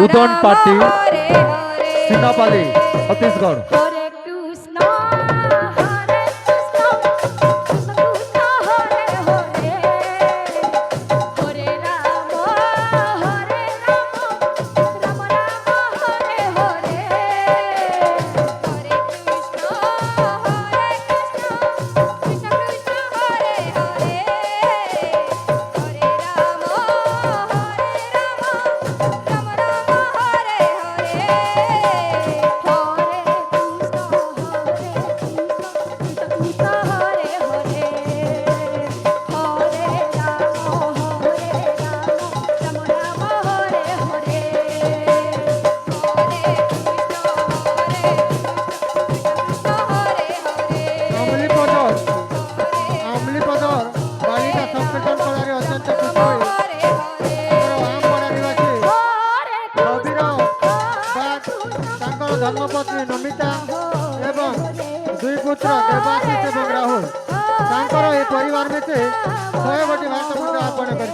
Udon পাটি সিনাপালি ছত্তিশগড়। धर्मपत्नी नमिता एवं दुई पुत्र देवाशीष एवं राहुल परिवार में 100 गोटी भाषा मंत्र अर्पण कर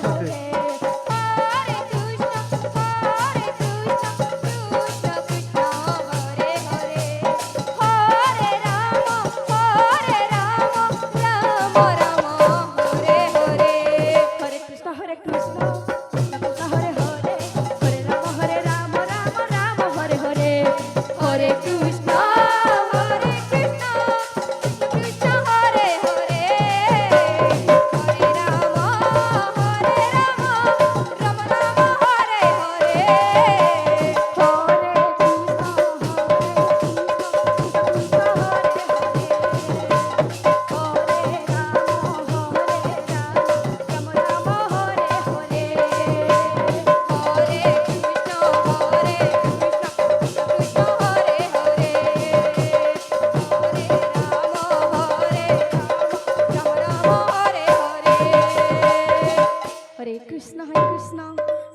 हरे कृष्ण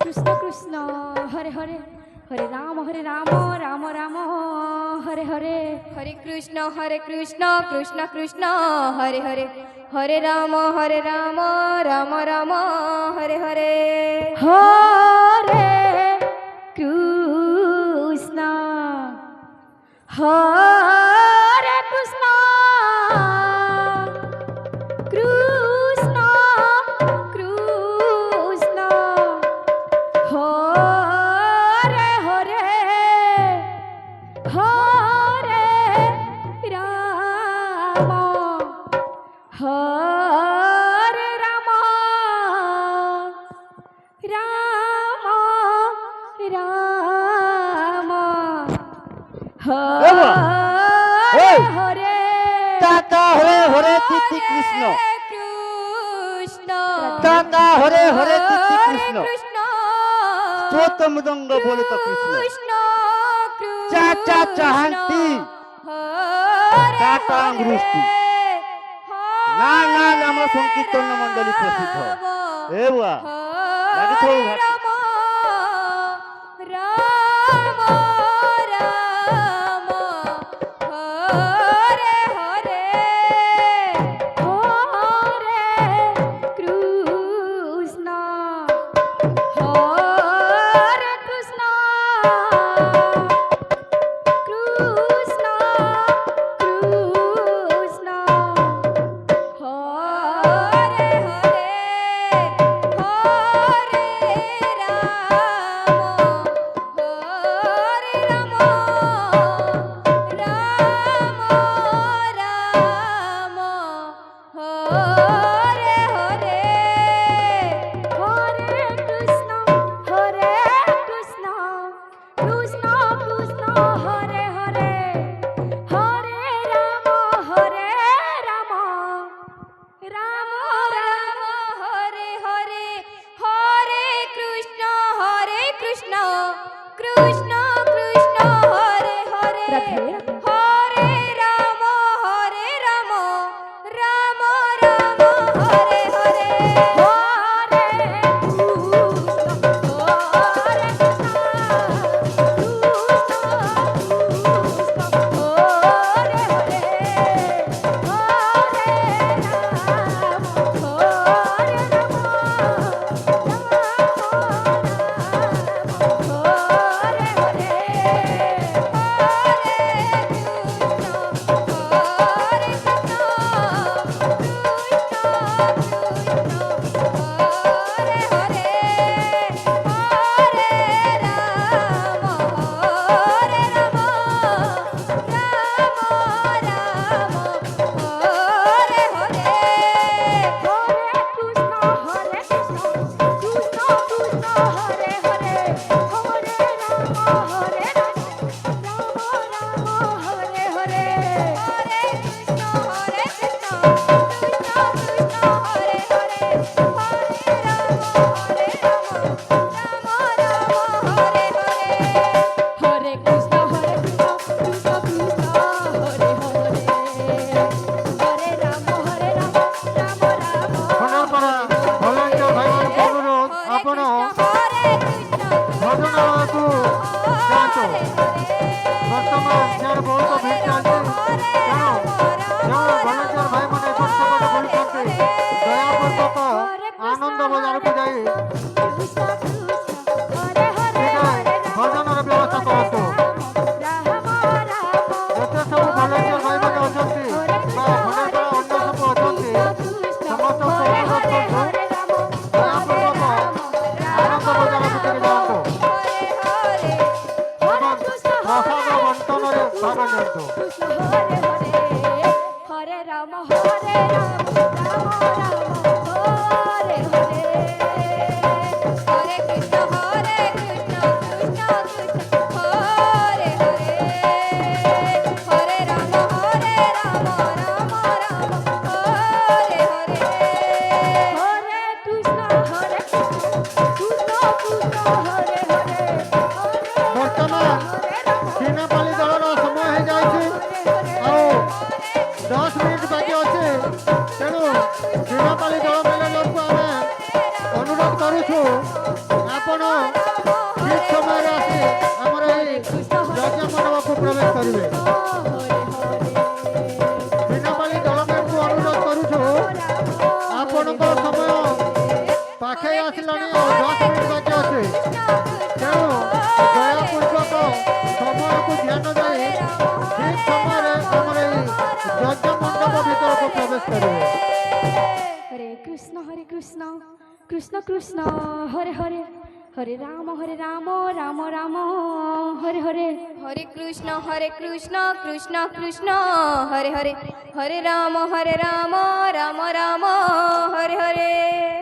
कृष्ण कृष्ण हरे हरे हरे राम राम राम हरे हरे हरे कृष्ण हरे कृष्ण कृष्ण कृष्ण हरे हरे हरे राम हरे राम राम राम हरे हरे काका हरे हरे तिथि कृष्ण कृष्ण काका हरे हरे तिथि कृष्ण कृष्ण स्तोत्र मृदंग बोलित कृष्ण कृष्ण चाचा चाहंती काका अंगृष्टि ना ना नाम संकीर्तन मंडली प्रसिद्ध ए बुआ लागी थोड़ी घाट राम राम हरे हरे हरे कृष्ण हरे कृष्ण कृष्ण कृष्ण हरे हरे हरे राम हरे राम राम राम हरे हरे हरे कृष्ण कृष्ण कृष्ण कृष्ण हरे हरे हरे राम राम राम हरे हरे हरे कृष्ण कृष्ण कृष्ण हरे हरे राधे हरे राम राम राम हरे हरे हरे कृष्ण हरे कृष्ण हरे हरे हरे राम হরে রাম রাম হরে হরে হরে কৃষ্ণ কৃষ্ণ কৃষ্ণ হরে হরে হরে রাম রাম রাম হরে হরে হরে কৃষ্ণ কৃষ্ণ কৃষ্ণ হরে হরে হরে রাম রাম রাম শোনাপাড়া ভলেন্টিয়ার ভাইମାନଙ୍କୁ অনুরোধ ଆପଣ ଭୋଜନାଳୟକୁ ଯାଆନ୍ତୁ। ବର୍ତ୍ତମାନ ଏହାର ବହୁତ ଭିଡ଼ ଚାଲିଛି, ତେଣୁ ଯେଉଁ ଭଲେଣ୍ଟିୟର ଭାଇମାନେ ଏପଟ ସେପଟ ବୁଲୁଛନ୍ତି ଦୟାପୂର୍ବକ ଆନନ୍ଦ ବଜାରକୁ ଯାଇ ଟିକେ ଭୋଜନର ବ୍ୟବସ୍ଥା କରନ୍ତୁ। ଯେତେ ସବୁ ଭଲେଣ୍ଟିୟର ଭାଇମାନେ ଅଛନ୍ତି ବା ଭଣ୍ଡାରପାଳ ଅନ୍ୟ ସବୁ ଅଛନ୍ତି ସମସ୍ତଙ୍କୁ ଅନୁରୋଧ କରୁଛୁ ଦୟାପୂର୍ବକ ଆନନ୍ଦ ବଜାରକୁ ଟିକେ ଯାଆନ୍ତୁ ଏବଂ ପ୍ରସାଦ ବଣ୍ଟନରେ ଭାଗ ନିଅନ୍ତୁ। ହରେ ରାମ ହରେ ରାମ ରାମ ରାମ ହରେ ହରେ হরে কৃষ্ণ কৃষ্ণ কৃষ্ণ হরে হরে হরে রাম রাম রাম হরে হরে হরে কৃষ্ণ কৃষ্ণ কৃষ্ণ হরে হরে ବର୍ତ୍ତମାନ ସିନାପାଲି ଦଳର ସମୟ ହେଇଯାଇଛି ଆଉ 10 ମିନିଟ ବାକି ଅଛି, ତେଣୁ ସିନାପାଲି ଦଳ ମ୍ୟାନେଜରକୁ ଆମେ ଅନୁରୋଧ କରୁଛୁ ଆପଣ ଠିକ ସମୟରେ ଆସି ଆମର ଏହି ଯଜ୍ଞ ମଣ୍ଡପକୁ ପ୍ରବେଶ କରିବେ। ସିନାପାଲି ଦଳ ମ୍ୟାନକୁ ଅନୁରୋଧ କରୁଛୁ ଆପଣଙ୍କ ସମୟ ପାଖେଇ ଆସିଲାଣି ଆଉ 10 ମିନିଟ ବାକି ଅଛି, ତେଣୁ ଦୟାପୂର୍ବକ ସମୟକୁ ଧ୍ୟାନ ଦେଇ ଠିକ ସମୟରେ ଆମର ଏହି ଯଜ୍ଞ ମଣ୍ଡପ ଭିତରକୁ ପ୍ରବେଶ କରିବେ। হরে কৃষ্ণ কৃষ্ণ কৃষ্ণ হরে হরে হরে রাম রাম রাম হরে হরে হরে কৃষ্ণ কৃষ্ণ কৃষ্ণ হরে হরে হরে রাম রাম রাম হরে হরে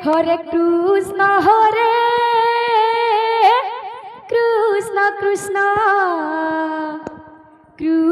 হরে কৃষ্ণ কৃষ্ণ